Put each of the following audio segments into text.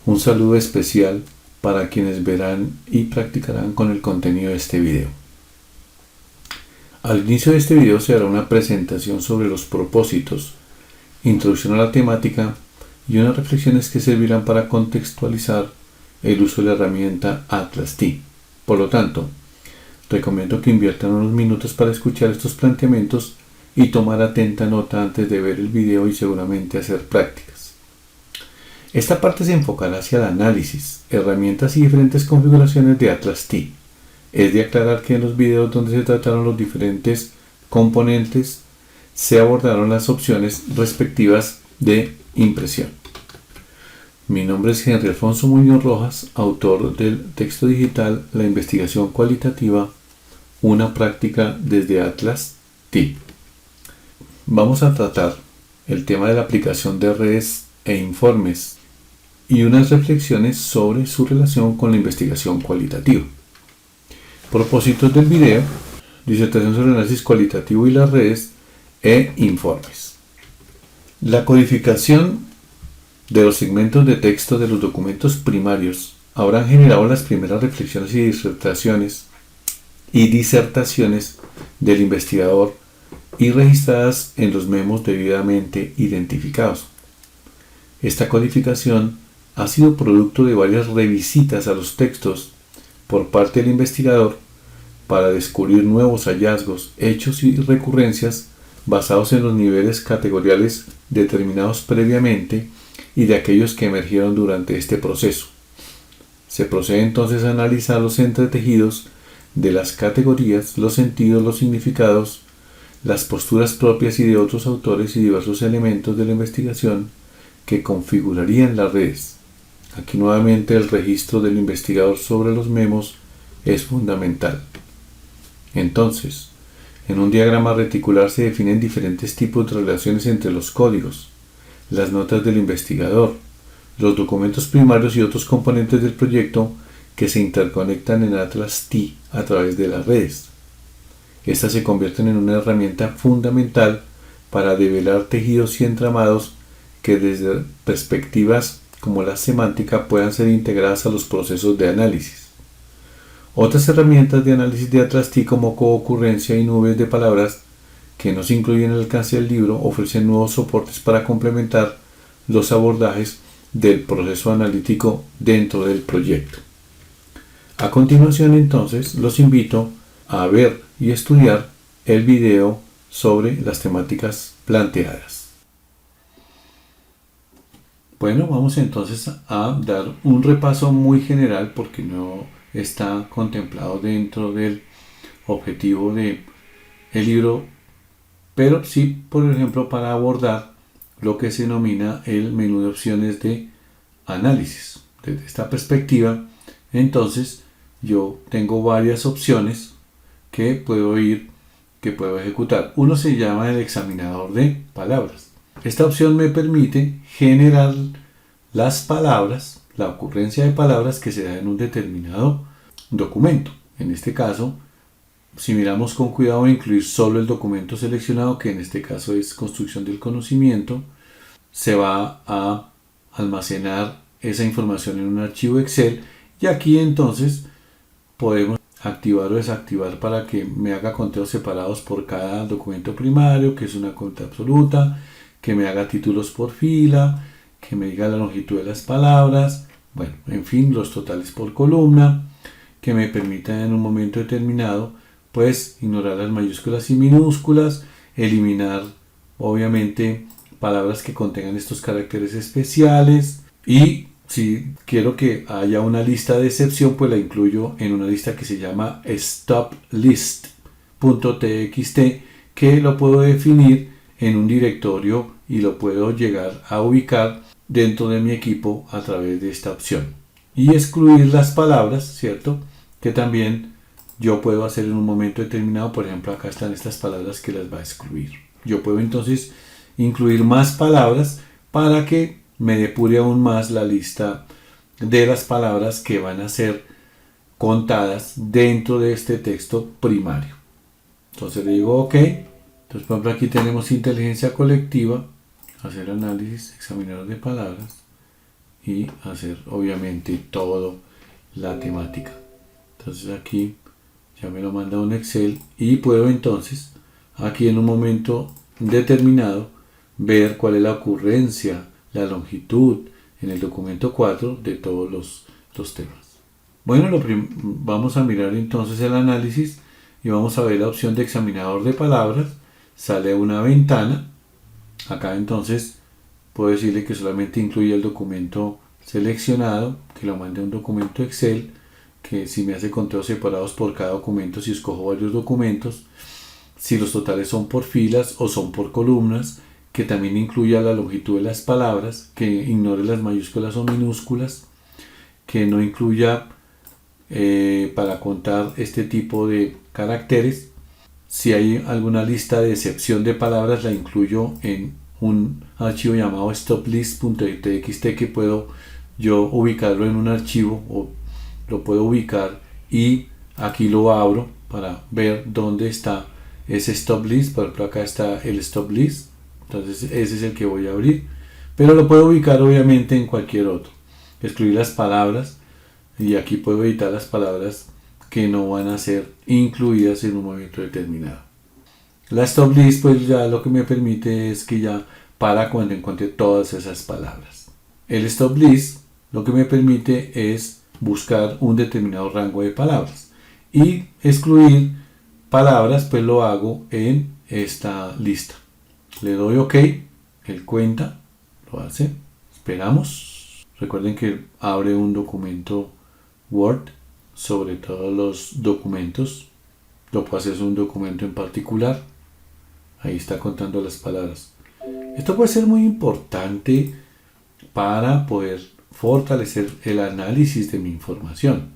Un saludo especial para quienes verán y practicarán con el contenido de este video. Al inicio de este video se hará una presentación sobre los propósitos, introducción a la temática y unas reflexiones que servirán para contextualizar el uso de la herramienta Atlas-T. Por lo tanto, recomiendo que inviertan unos minutos para escuchar estos planteamientos y tomar atenta nota antes de ver el video y seguramente hacer prácticas. Esta parte se enfocará hacia el análisis, herramientas y diferentes configuraciones de Atlas-T. Es de aclarar que en los videos donde se trataron los diferentes componentes se abordaron las opciones respectivas de impresión. Mi nombre es Henry Alfonso Muñoz Rojas, autor del texto digital La investigación cualitativa, una práctica desde Atlas-T. Vamos a tratar el tema de la aplicación de redes e informes y unas reflexiones sobre su relación con la investigación cualitativa. Propósitos del video: disertación sobre el análisis cualitativo y las redes e informes. La codificación de los segmentos de texto de los documentos primarios habrán generado las primeras reflexiones y disertaciones del investigador y registradas en los memos debidamente identificados. Esta codificación ha sido producto de varias revisitas a los textos por parte del investigador para descubrir nuevos hallazgos, hechos y recurrencias basados en los niveles categoriales determinados previamente y de aquellos que emergieron durante este proceso. Se procede entonces a analizar los entretejidos de las categorías, los sentidos, los significados, las posturas propias y de otros autores y diversos elementos de la investigación que configurarían las redes. Aquí nuevamente el registro del investigador sobre los memos es fundamental. Entonces, en un diagrama reticular se definen diferentes tipos de relaciones entre los códigos, las notas del investigador, los documentos primarios y otros componentes del proyecto que se interconectan en Atlas-T a través de las redes. Estas se convierten en una herramienta fundamental para develar tejidos y entramados que desde perspectivas como la semántica puedan ser integradas a los procesos de análisis. Otras herramientas de análisis de Atlas-T como coocurrencia y nubes de palabras que no se incluyen en el alcance del libro ofrecen nuevos soportes para complementar los abordajes del proceso analítico dentro del proyecto. A continuación entonces los invito a ver y estudiar el video sobre las temáticas planteadas. Bueno, vamos entonces a dar un repaso muy general porque no está contemplado dentro del objetivo del libro, pero sí, por ejemplo, para abordar lo que se denomina el menú de opciones de análisis. Desde esta perspectiva, entonces, yo tengo varias opciones que puedo ejecutar. Uno se llama el examinador de palabras. Esta opción me permite generar las palabras, la ocurrencia de palabras que se da en un determinado documento. En este caso, si miramos con cuidado, incluir solo el documento seleccionado, que en este caso es construcción del conocimiento, se va a almacenar esa información en un archivo Excel y aquí entonces podemos activar o desactivar para que me haga conteos separados por cada documento primario, que es una cuenta absoluta, que me haga títulos por fila, que me diga la longitud de las palabras, bueno, en fin, los totales por columna, que me permita en un momento determinado pues ignorar las mayúsculas y minúsculas, eliminar obviamente palabras que contengan estos caracteres especiales y si quiero que haya una lista de excepción pues la incluyo en una lista que se llama stoplist.txt que lo puedo definir en un directorio y lo puedo llegar a ubicar dentro de mi equipo a través de esta opción y excluir las palabras, ¿cierto? Que también yo puedo hacer en un momento determinado. Por ejemplo, acá están estas palabras que las va a excluir. Yo puedo entonces incluir más palabras para que me depure aún más la lista de las palabras que van a ser contadas dentro de este texto primario. Entonces le digo OK. Entonces, por ejemplo, aquí tenemos inteligencia colectiva, hacer análisis, examinador de palabras, y hacer obviamente todo la temática. Entonces aquí ya me lo manda un Excel y puedo entonces aquí en un momento determinado ver cuál es la ocurrencia, la longitud en el documento 4 de todos los temas. Bueno, vamos a mirar entonces el análisis y vamos a ver la opción de examinador de palabras. Sale una ventana. Acá entonces puedo decirle que solamente incluye el documento seleccionado, que lo mande a un documento Excel, que si me hace conteos separados por cada documento, si escojo varios documentos, si los totales son por filas o son por columnas, que también incluya la longitud de las palabras, que ignore las mayúsculas o minúsculas, que no incluya para contar este tipo de caracteres. Si hay alguna lista de excepción de palabras, la incluyo en un archivo llamado stoplist.txt, que puedo yo ubicarlo en un archivo, o lo puedo ubicar y aquí lo abro para ver dónde está ese stop list. Por ejemplo, acá está el stop list, entonces ese es el que voy a abrir, pero lo puedo ubicar obviamente en cualquier otro. Excluir las palabras, y aquí puedo editar las palabras que no van a ser incluidas en un momento determinado. La stop list pues ya lo que me permite es que ya para cuando encuentre todas esas palabras. El stop list lo que me permite es buscar un determinado rango de palabras, y excluir palabras pues lo hago en esta lista. Le doy OK, él cuenta, lo hace, esperamos. Recuerden que abre un documento Word sobre todos los documentos, lo puedo hacer un documento en particular. Ahí está contando las palabras. Esto puede ser muy importante para poder fortalecer el análisis de mi información.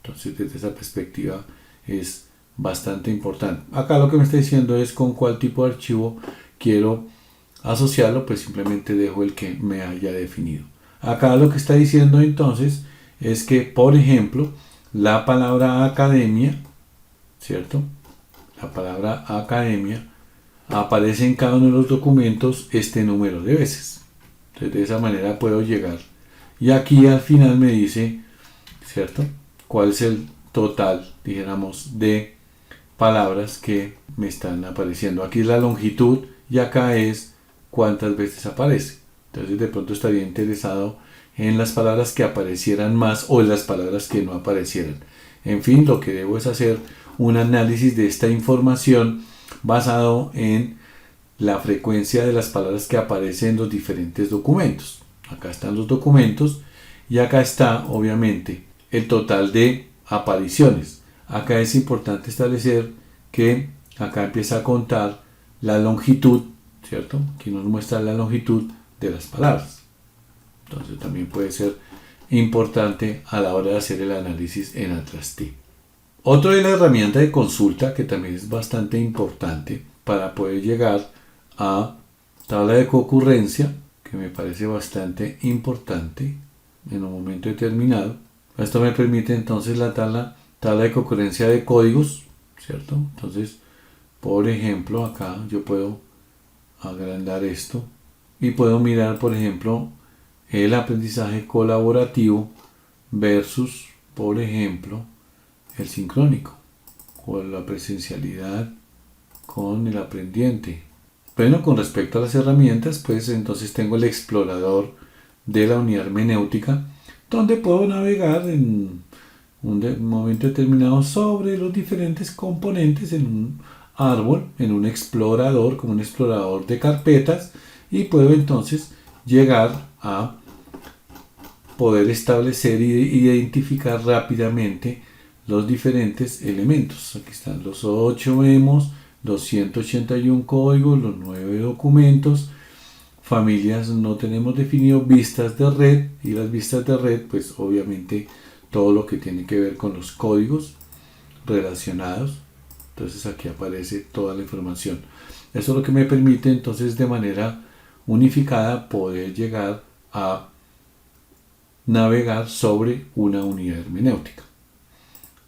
Entonces, desde esa perspectiva es bastante importante. Acá lo que me está diciendo es con cuál tipo de archivo quiero asociarlo, pues simplemente dejo el que me haya definido. Acá lo que está diciendo entonces es que, por ejemplo, la palabra academia, ¿cierto? La palabra academia aparece en cada uno de los documentos este número de veces. Entonces de esa manera puedo llegar. Y aquí al final me dice, ¿cierto?, cuál es el total, dijéramos, de palabras que me están apareciendo. Aquí es la longitud y acá es cuántas veces aparece. Entonces de pronto estaría interesado en las palabras que aparecieran más o en las palabras que no aparecieran. En fin, lo que debo es hacer un análisis de esta información basado en la frecuencia de las palabras que aparecen en los diferentes documentos. Acá están los documentos y acá está obviamente el total de apariciones. Acá es importante establecer que acá empieza a contar la longitud, ¿cierto? Aquí nos muestra la longitud de las palabras. Entonces también puede ser importante a la hora de hacer el análisis en Atlas T. Otra es la herramienta de consulta, que también es bastante importante para poder llegar a tabla de concurrencia, que me parece bastante importante en un momento determinado. Esto me permite entonces la tabla de concurrencia de códigos, ¿cierto? Entonces, por ejemplo, acá yo puedo agrandar esto y puedo mirar, por ejemplo, el aprendizaje colaborativo versus, por ejemplo, el sincrónico, o la presencialidad con el aprendiente. Bueno, con respecto a las herramientas, pues entonces tengo el explorador de la unidad hermenéutica, donde puedo navegar en un momento determinado sobre los diferentes componentes en un árbol, en un explorador, como un explorador de carpetas, y puedo entonces llegar a poder establecer e identificar rápidamente los diferentes elementos. Aquí están los 8 memos, los 181 códigos, los 9 documentos, familias no tenemos definido, vistas de red, y las vistas de red pues obviamente todo lo que tiene que ver con los códigos relacionados. Entonces aquí aparece toda la información. Eso es lo que me permite entonces de manera unificada poder llegar a navegar sobre una unidad hermenéutica.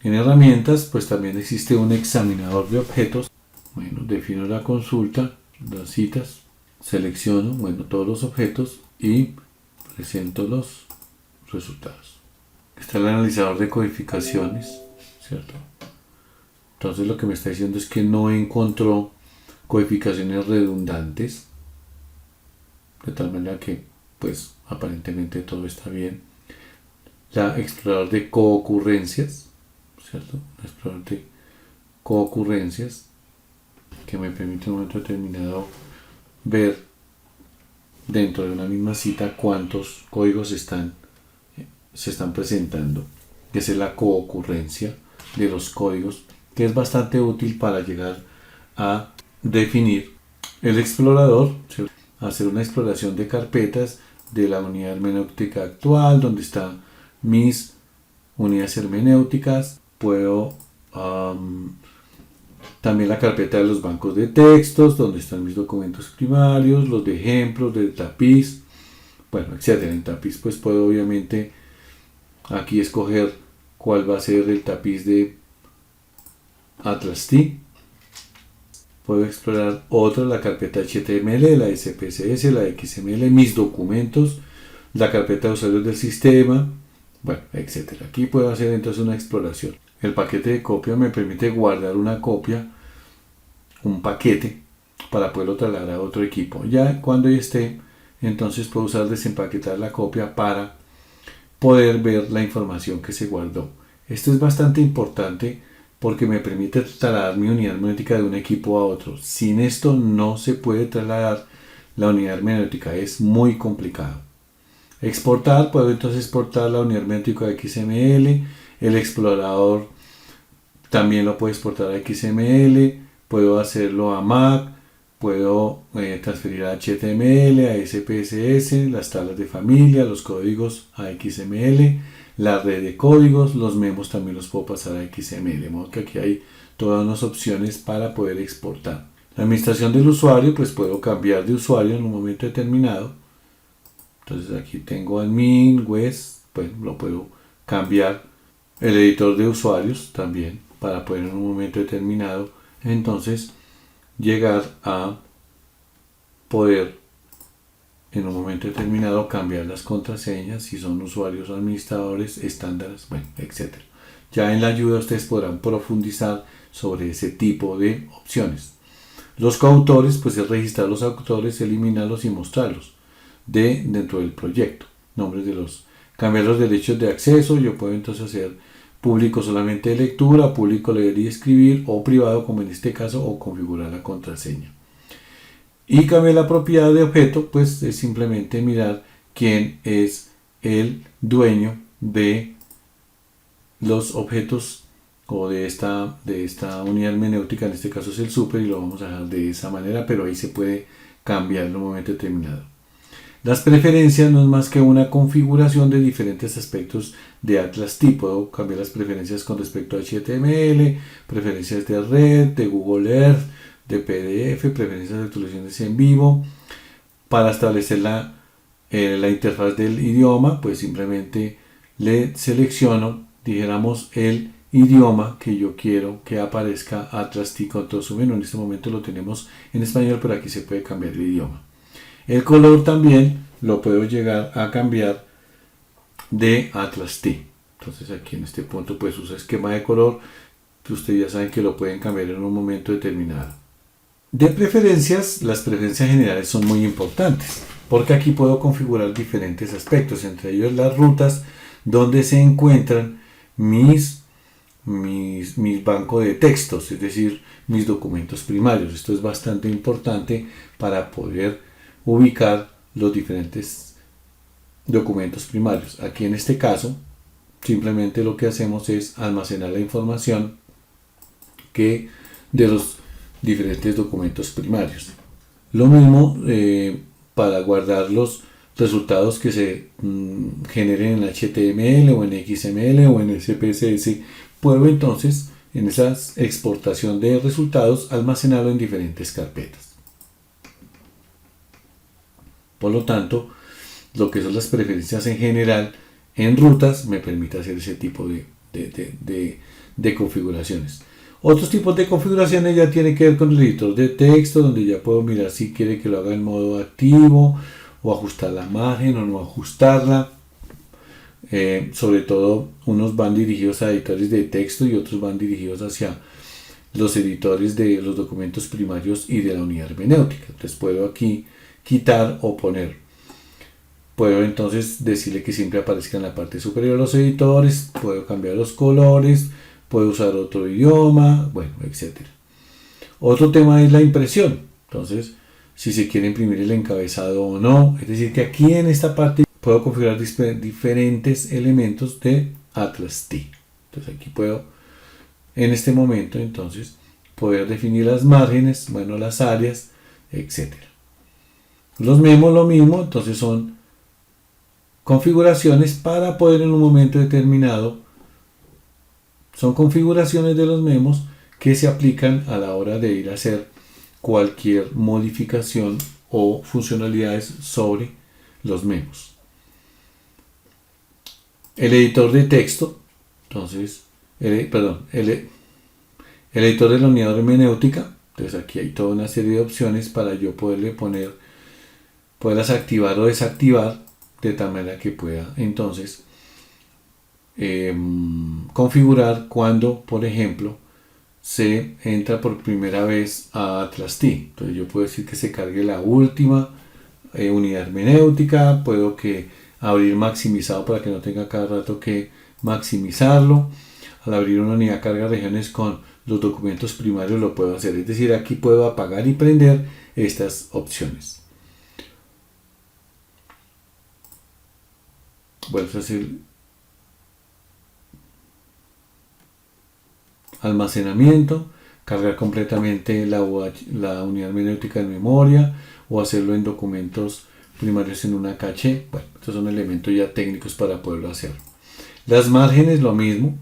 En herramientas pues también existe un examinador de objetos. Bueno, defino la consulta, las citas, selecciono todos los objetos y presento los resultados. Está el analizador de codificaciones, ¿cierto? Entonces lo que me está diciendo es que no encontró codificaciones redundantes, de tal manera que pues aparentemente todo está bien. La explorador de coocurrencias, ¿cierto? El explorador de coocurrencias que me permite en un momento determinado ver dentro de una misma cita cuántos códigos se están presentando, que es la coocurrencia de los códigos, que es bastante útil para llegar a definir el explorador, ¿cierto? Hacer una exploración de carpetas de la unidad hermenéutica actual, donde están mis unidades hermenéuticas. Puedo también la carpeta de los bancos de textos, donde están mis documentos primarios, los de ejemplos, del tapiz, bueno, etcétera. En tapiz pues puedo obviamente aquí escoger cuál va a ser el tapiz de Atlas T. Puedo explorar otra, la carpeta HTML, la SPSS, la XML, mis documentos, la carpeta de usuarios del sistema, bueno, etcétera. Aquí puedo hacer entonces una exploración. El paquete de copia me permite guardar una copia, un paquete, para poderlo trasladar a otro equipo. Ya cuando ya esté, entonces puedo usar desempaquetar la copia para poder ver la información que se guardó. Esto es bastante importante porque me permite trasladar mi unidad hermenéutica de un equipo a otro. Sin esto no se puede trasladar la unidad hermenéutica, es muy complicado. Exportar, puedo entonces exportar la unidad hermenéutica a XML, el explorador también lo puedo exportar a XML, puedo hacerlo a Mac, puedo transferir a HTML, a SPSS, las tablas de familia, los códigos a XML, la red de códigos, los memos también los puedo pasar a XML, de modo que aquí hay todas unas opciones para poder exportar. La administración del usuario, pues puedo cambiar de usuario en un momento determinado. Entonces aquí tengo admin, west, pues lo puedo cambiar. El editor de usuarios también, para poder en un momento determinado entonces llegar a poder en un momento determinado cambiar las contraseñas, si son usuarios administradores, estándares, bueno, etc. Ya en la ayuda ustedes podrán profundizar sobre ese tipo de opciones. Los coautores, pues es registrar los autores, eliminarlos y mostrarlos dentro del proyecto. Nombres de cambiar los derechos de acceso. Yo puedo entonces hacer público solamente de lectura, público leer y escribir, o privado como en este caso, o configurar la contraseña. Y cambiar la propiedad de objeto, pues es simplemente mirar quién es el dueño de los objetos o de esta unidad hermenéutica. En este caso es el super y lo vamos a dejar de esa manera, pero ahí se puede cambiar en un momento determinado. Las preferencias no es más que una configuración de diferentes aspectos de Atlas T. Puedo cambiar las preferencias con respecto a HTML, preferencias de red, de Google Earth, de PDF, preferencias de actualizaciones en vivo. Para establecer la interfaz del idioma, pues simplemente le selecciono, dijéramos, el idioma que yo quiero que aparezca Atlas T con todo su menú. En este momento lo tenemos en español, pero aquí se puede cambiar el idioma. El color también lo puedo llegar a cambiar de Atlas T. Entonces aquí en este punto pues usa esquema de color, que ustedes ya saben que lo pueden cambiar en un momento determinado. De preferencias, las preferencias generales son muy importantes, porque aquí puedo configurar diferentes aspectos, entre ellos las rutas donde se encuentran mis bancos de textos, es decir, mis documentos primarios. Esto es bastante importante para poder ubicar los diferentes documentos primarios. Aquí en este caso, simplemente lo que hacemos es almacenar la información de los diferentes documentos primarios. Lo mismo para guardar los resultados que se generen en HTML o en XML o en SPSS. Puedo entonces en esa exportación de resultados almacenarlo en diferentes carpetas. Por lo tanto, lo que son las preferencias en general en rutas me permite hacer ese tipo de configuraciones. Otros tipos de configuraciones ya tienen que ver con el editor de texto, donde ya puedo mirar si quiere que lo haga en modo activo, o ajustar la margen o no ajustarla. Sobre todo unos van dirigidos a editores de texto y otros van dirigidos hacia los editores de los documentos primarios y de la unidad hermenéutica. Entonces puedo aquí quitar o poner. Puedo entonces decirle que siempre aparezca en la parte superior de los editores, puedo cambiar los colores, puedo usar otro idioma, bueno, etc. Otro tema es la impresión. Entonces, si se quiere imprimir el encabezado o no, es decir, que aquí en esta parte puedo configurar diferentes elementos de Atlas T. Entonces aquí puedo, en este momento, entonces, poder definir las márgenes, bueno, las áreas, etc. Los memos lo mismo, entonces son configuraciones para poder en un momento determinado, son configuraciones de los memos que se aplican a la hora de ir a hacer cualquier modificación o funcionalidades sobre los memos. El editor de texto, entonces, el editor de la unidad hermenéutica, entonces aquí hay toda una serie de opciones para yo poderle poderlas activar o desactivar de tal manera que pueda entonces configurar cuando, por ejemplo, se entra por primera vez a Atlas T. Entonces yo puedo decir que se cargue la última unidad hermenéutica, puedo que abrir maximizado para que no tenga cada rato que maximizarlo. Al abrir una unidad carga regiones con los documentos primarios lo puedo hacer, es decir, aquí puedo apagar y prender estas opciones. Vuelvo a hacer almacenamiento, cargar completamente la unidad hermenéutica en memoria o hacerlo en documentos primarios en una caché. Bueno, estos son elementos ya técnicos para poderlo hacer. Las márgenes lo mismo,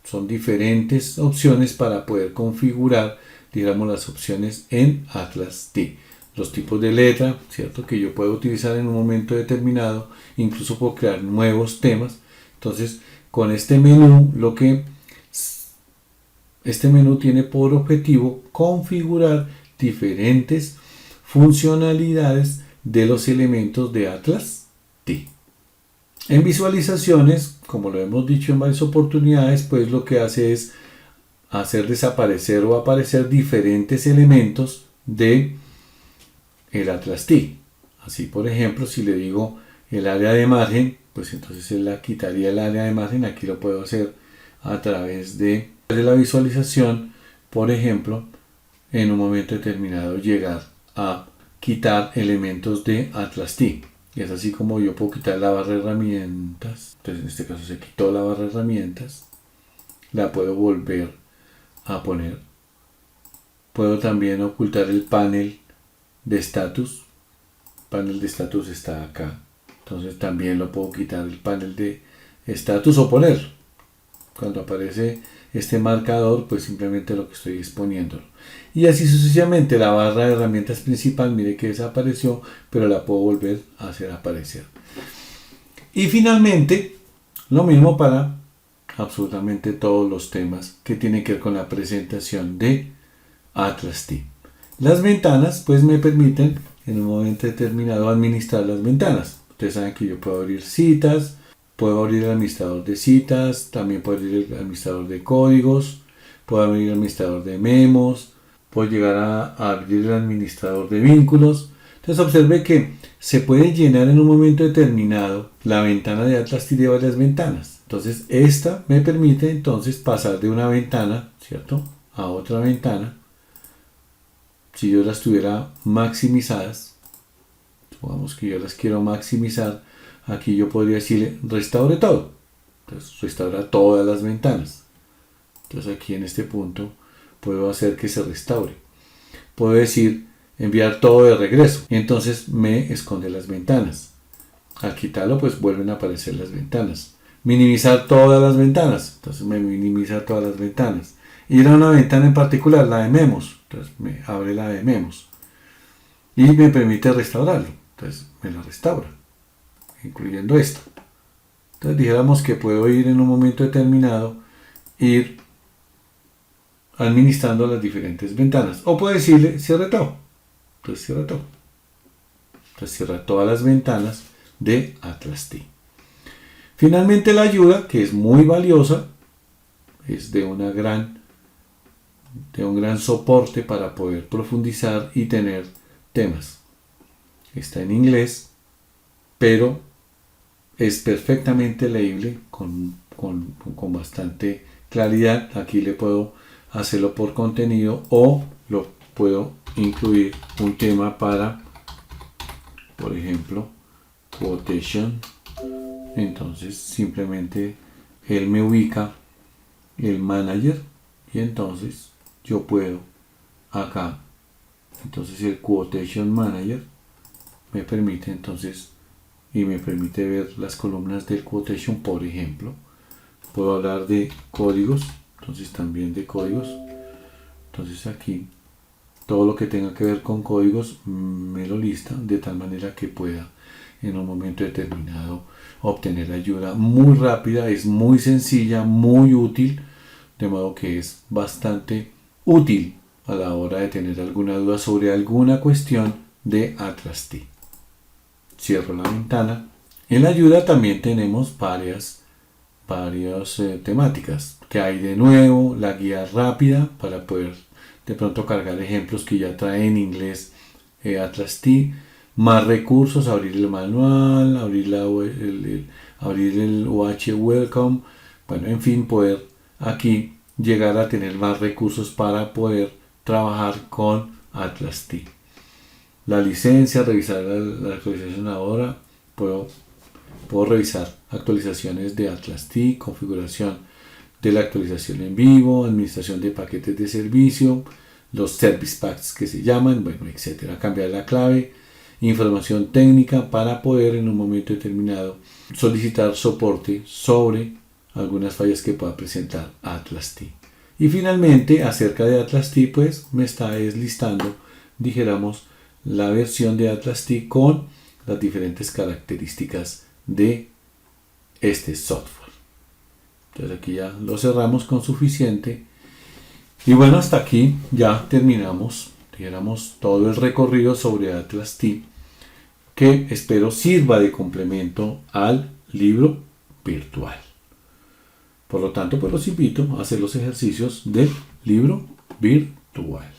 son diferentes opciones para poder configurar, digamos, las opciones en Atlas T. Los tipos de letra, ¿cierto? Que yo puedo utilizar en un momento determinado, incluso puedo crear nuevos temas. Entonces, con este menú, este menú tiene por objetivo configurar diferentes funcionalidades de los elementos de Atlas T. En visualizaciones, como lo hemos dicho en varias oportunidades, pues lo que hace es hacer desaparecer o aparecer diferentes elementos de el Atlas T. Así, por ejemplo, si le digo el área de margen, pues entonces él la quitaría el área de margen. Aquí lo puedo hacer a través de la visualización, por ejemplo, en un momento determinado llegar a quitar elementos de Atlas T. Y es así como yo puedo quitar la barra de herramientas. Entonces en este caso se quitó la barra de herramientas. La puedo volver a poner. Puedo también ocultar el panel de estatus. El panel de estatus está acá. Entonces también lo puedo quitar el panel de estatus o poner. Cuando aparece este marcador, pues simplemente lo que estoy exponiéndolo. Y así sucesivamente. La barra de herramientas principal, mire que desapareció, pero la puedo volver a hacer aparecer. Y finalmente, lo mismo para absolutamente todos los temas que tienen que ver con la presentación de Atlas T. Las ventanas, pues me permiten en un momento determinado administrar las ventanas. Ustedes saben que yo puedo abrir citas, puedo abrir el administrador de citas, también puedo abrir el administrador de códigos, puedo abrir el administrador de memos, puedo llegar a abrir el administrador de vínculos. Entonces observe que se puede llenar en un momento determinado la ventana de Atlas T de varias ventanas. Entonces esta me permite entonces pasar de una ventana, ¿cierto?, a otra ventana. Si yo las tuviera maximizadas, supongamos que yo las quiero maximizar, aquí yo podría decirle restaure todo. Entonces restaura todas las ventanas. Entonces aquí en este punto puedo hacer que se restaure. Puedo decir enviar todo de regreso. Y entonces me esconde las ventanas. Al quitarlo pues vuelven a aparecer las ventanas. Minimizar todas las ventanas. Entonces me minimiza todas las ventanas. Ir a una ventana en particular, la de memos. Entonces me abre la de memos. Y me permite restaurarlo. Entonces me la restaura, incluyendo esto. Entonces dijéramos que puedo ir en un momento determinado, ir administrando las diferentes ventanas. O puedo decirle cierre todo. Entonces cierra todo. Entonces cierra todas las ventanas de Atlas T. Finalmente la ayuda, que es muy valiosa, es de un gran soporte para poder profundizar y tener temas. Está en inglés, pero es perfectamente leíble con bastante claridad. Aquí le puedo hacerlo por contenido o lo puedo incluir un tema para, por ejemplo, quotation. Entonces simplemente él me ubica el manager y entonces yo puedo acá, entonces el quotation manager me permite entonces y me permite ver las columnas del quotation. Por ejemplo, puedo hablar de códigos, entonces también de códigos. Entonces aquí todo lo que tenga que ver con códigos me lo lista de tal manera que pueda en un momento determinado obtener ayuda muy rápida. Es muy sencilla, muy útil, de modo que es bastante útil a la hora de tener alguna duda sobre alguna cuestión de Atlas T. Cierro la ventana. En la ayuda también tenemos varias temáticas que hay. De nuevo la guía rápida para poder de pronto cargar ejemplos que ya trae en inglés Atlas T, más recursos, abrir el manual, abrir el OH Welcome, bueno, en fin, poder aquí llegar a tener más recursos para poder trabajar con Atlas T. La licencia, revisar la actualización ahora, puedo revisar actualizaciones de Atlas T, configuración de la actualización en vivo, administración de paquetes de servicio, los service packs que se llaman, bueno, etcétera. Cambiar la clave, información técnica para poder en un momento determinado solicitar soporte sobre algunas fallas que pueda presentar Atlas T. Y finalmente, acerca de Atlas T, pues me está deslistando, dijéramos, la versión de Atlas T con las diferentes características de este software. Entonces aquí ya lo cerramos con suficiente. Y bueno, hasta aquí ya terminamos, dijéramos, todo el recorrido sobre Atlas T, que espero sirva de complemento al libro virtual. Por lo tanto, pues los invito a hacer los ejercicios del libro virtual.